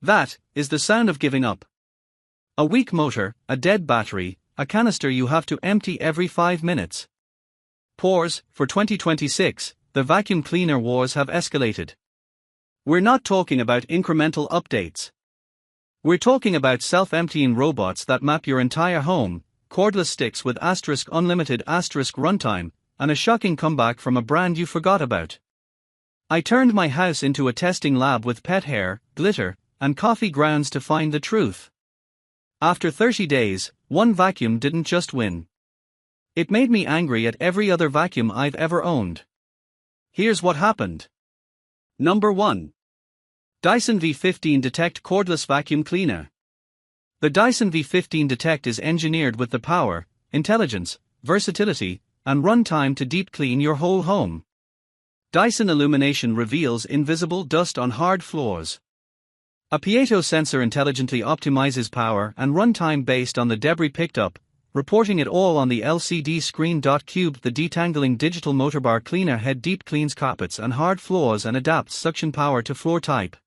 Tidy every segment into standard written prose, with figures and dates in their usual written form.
That is the sound of giving up. A weak motor, a dead battery, a canister you have to empty every 5 minutes. Pores, for 2026, the vacuum cleaner wars have escalated. We're not talking about incremental updates. We're talking about self-emptying robots that map your entire home, cordless sticks with *unlimited runtime, and a shocking comeback from a brand you forgot about. I turned my house into a testing lab with pet hair, glitter, and coffee grounds to find the truth. After 30 days, one vacuum didn't just win. It made me angry at every other vacuum I've ever owned. Here's what happened. Number 1. Dyson V15 Detect Cordless Vacuum Cleaner. The Dyson V15 Detect is engineered with the power, intelligence, versatility, and runtime to deep clean your whole home. Dyson illumination reveals invisible dust on hard floors. A piezo sensor intelligently optimizes power and runtime based on the debris picked up, reporting it all on the LCD screen. Cube The detangling digital motorbar cleaner head deep cleans carpets and hard floors and adapts suction power to floor type.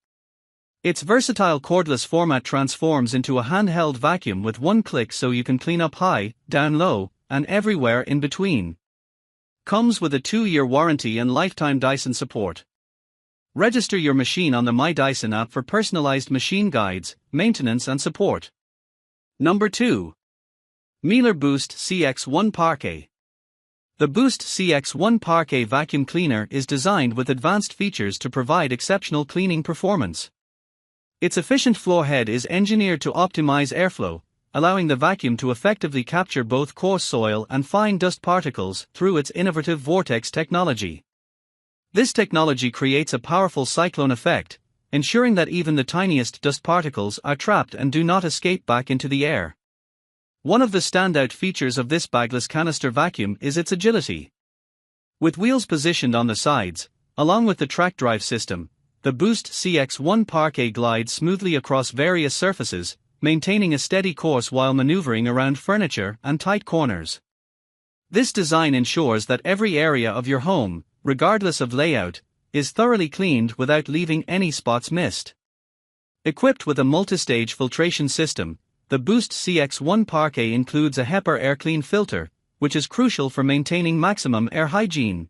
Its versatile cordless format transforms into a handheld vacuum with one click so you can clean up high, down low, and everywhere in between. Comes with a 2-year warranty and lifetime Dyson support. Register your machine on the My Dyson app for personalized machine guides, maintenance and support. Number 2. Miele Boost CX1 Parquet. The Boost CX1 Parquet vacuum cleaner is designed with advanced features to provide exceptional cleaning performance. Its efficient floor head is engineered to optimize airflow, allowing the vacuum to effectively capture both coarse soil and fine dust particles through its innovative vortex technology. This technology creates a powerful cyclone effect, ensuring that even the tiniest dust particles are trapped and do not escape back into the air. One of the standout features of this bagless canister vacuum is its agility. With wheels positioned on the sides, along with the track drive system, the Boost CX1 Parquet glides smoothly across various surfaces, maintaining a steady course while maneuvering around furniture and tight corners. This design ensures that every area of your home, regardless of layout, is thoroughly cleaned without leaving any spots missed. Equipped with a multi-stage filtration system, the Boost CX1 Parquet includes a HEPA air clean filter, which is crucial for maintaining maximum air hygiene.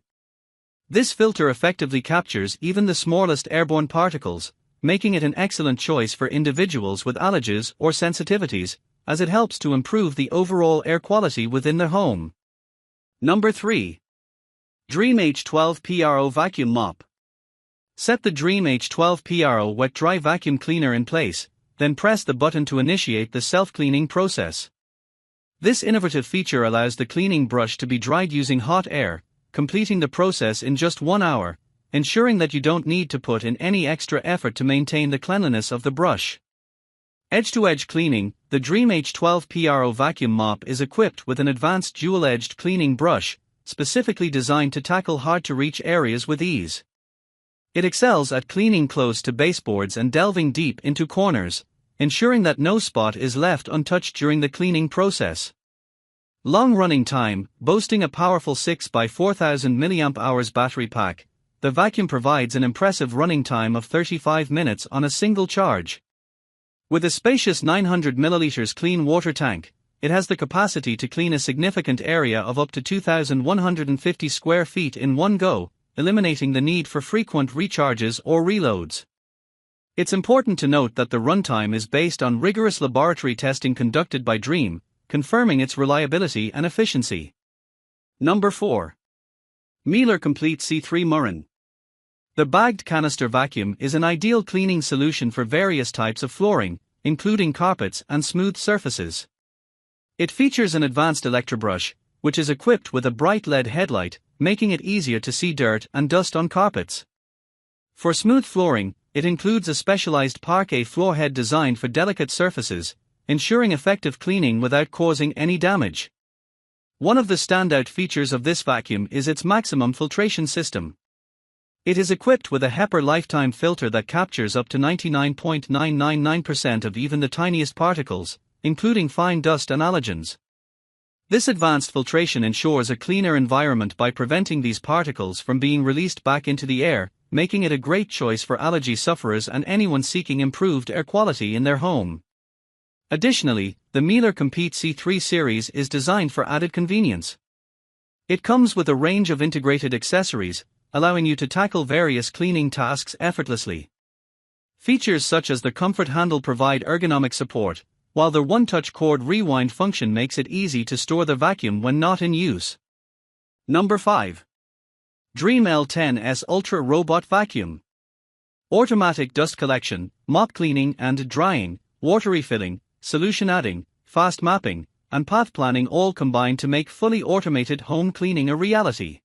This filter effectively captures even the smallest airborne particles, making it an excellent choice for individuals with allergies or sensitivities, as it helps to improve the overall air quality within their home. Number 3. DREAME H12 PRO Vacuum Mop. Set the DREAME H12 PRO wet-dry vacuum cleaner in place, then press the button to initiate the self-cleaning process. This innovative feature allows the cleaning brush to be dried using hot air, completing the process in just 1 hour, ensuring that you don't need to put in any extra effort to maintain the cleanliness of the brush. Edge-to-edge cleaning. The DREAME H12 PRO vacuum mop is equipped with an advanced dual-edged cleaning brush, specifically designed to tackle hard-to-reach areas with ease. It excels at cleaning close to baseboards and delving deep into corners, ensuring that no spot is left untouched during the cleaning process. Long running time. Boasting a powerful 6x4000 mAh battery pack, the vacuum provides an impressive running time of 35 minutes on a single charge. With a spacious 900 ml clean water tank, it has the capacity to clean a significant area of up to 2,150 square feet in one go, eliminating the need for frequent recharges or reloads. It's important to note that the runtime is based on rigorous laboratory testing conducted by DREAME, confirming its reliability and efficiency. Number 4. Miele Complete C3 Marin. The bagged canister vacuum is an ideal cleaning solution for various types of flooring, including carpets and smooth surfaces. It features an advanced electrobrush, which is equipped with a bright LED headlight, making it easier to see dirt and dust on carpets. For smooth flooring, it includes a specialized parquet floor head designed for delicate surfaces, ensuring effective cleaning without causing any damage. One of the standout features of this vacuum is its maximum filtration system. It is equipped with a HEPA lifetime filter that captures up to 99.999% of even the tiniest particles, including fine dust and allergens. This advanced filtration ensures a cleaner environment by preventing these particles from being released back into the air, making it a great choice for allergy sufferers and anyone seeking improved air quality in their home. Additionally, the Miele Compete C3 series is designed for added convenience. It comes with a range of integrated accessories, allowing you to tackle various cleaning tasks effortlessly. Features such as the comfort handle provide ergonomic support, while the one-touch cord rewind function makes it easy to store the vacuum when not in use. Number 5. DREAME L10S Ultra Robot Vacuum. Automatic dust collection, mop cleaning and drying, water refilling, solution adding, fast mapping, and path planning all combine to make fully automated home cleaning a reality.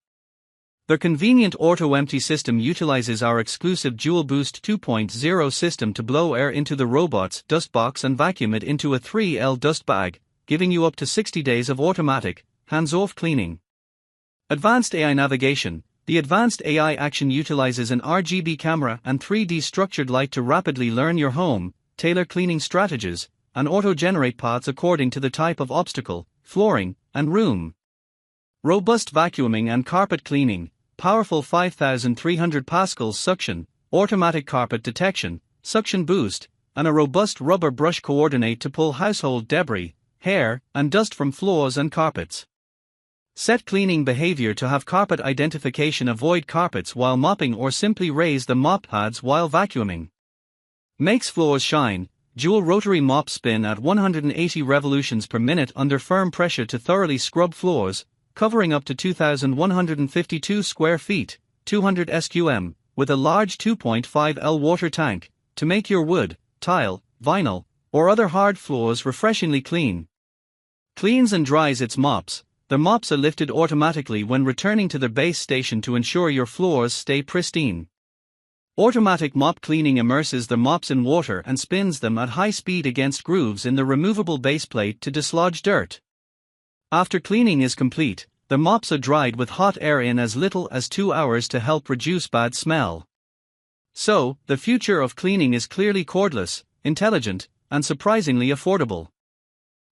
The convenient auto-empty system utilizes our exclusive Dual Boost 2.0 system to blow air into the robot's dust box and vacuum it into a 3L dust bag, giving you up to 60 days of automatic, hands-off cleaning. Advanced AI navigation. The advanced AI action utilizes an RGB camera and 3D structured light to rapidly learn your home, tailor cleaning strategies, and auto-generate paths according to the type of obstacle, flooring, and room. Robust vacuuming and carpet cleaning. Powerful 5,300 pascals suction, automatic carpet detection, suction boost, and a robust rubber brush coordinate to pull household debris, hair, and dust from floors and carpets. Set cleaning behavior to have carpet identification, avoid carpets while mopping or simply raise the mop pads while vacuuming. Makes floors shine. Dual rotary mop spin at 180 revolutions per minute under firm pressure to thoroughly scrub floors, covering up to 2,152 square feet, 200 SQM, with a large 2.5L water tank, to make your wood, tile, vinyl, or other hard floors refreshingly clean. Cleans and dries its mops. The mops are lifted automatically when returning to the base station to ensure your floors stay pristine. Automatic mop cleaning immerses the mops in water and spins them at high speed against grooves in the removable base plate to dislodge dirt. After cleaning is complete, the mops are dried with hot air in as little as 2 hours to help reduce bad smell. So, the future of cleaning is clearly cordless, intelligent, and surprisingly affordable.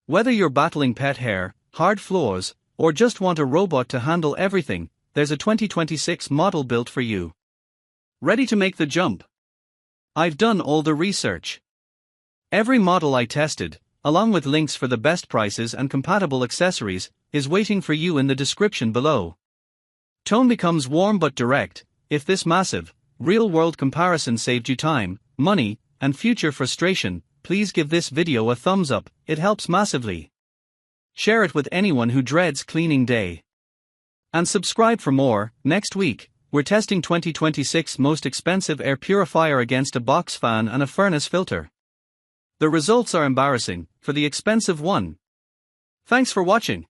Whether you're battling pet hair, hard floors, or just want a robot to handle everything, there's a 2026 model built for you. Ready to make the jump? I've done all the research. Every model I tested, along with links for the best prices and compatible accessories, is waiting for you in the description below. Tone becomes warm but direct. If this massive, real-world comparison saved you time, money, and future frustration, please give this video a thumbs up, it helps massively. Share it with anyone who dreads cleaning day. And subscribe for more. Next week, we're testing 2026 most expensive air purifier against a box fan and a furnace filter. The results are embarrassing, for the expensive one. Thanks for watching.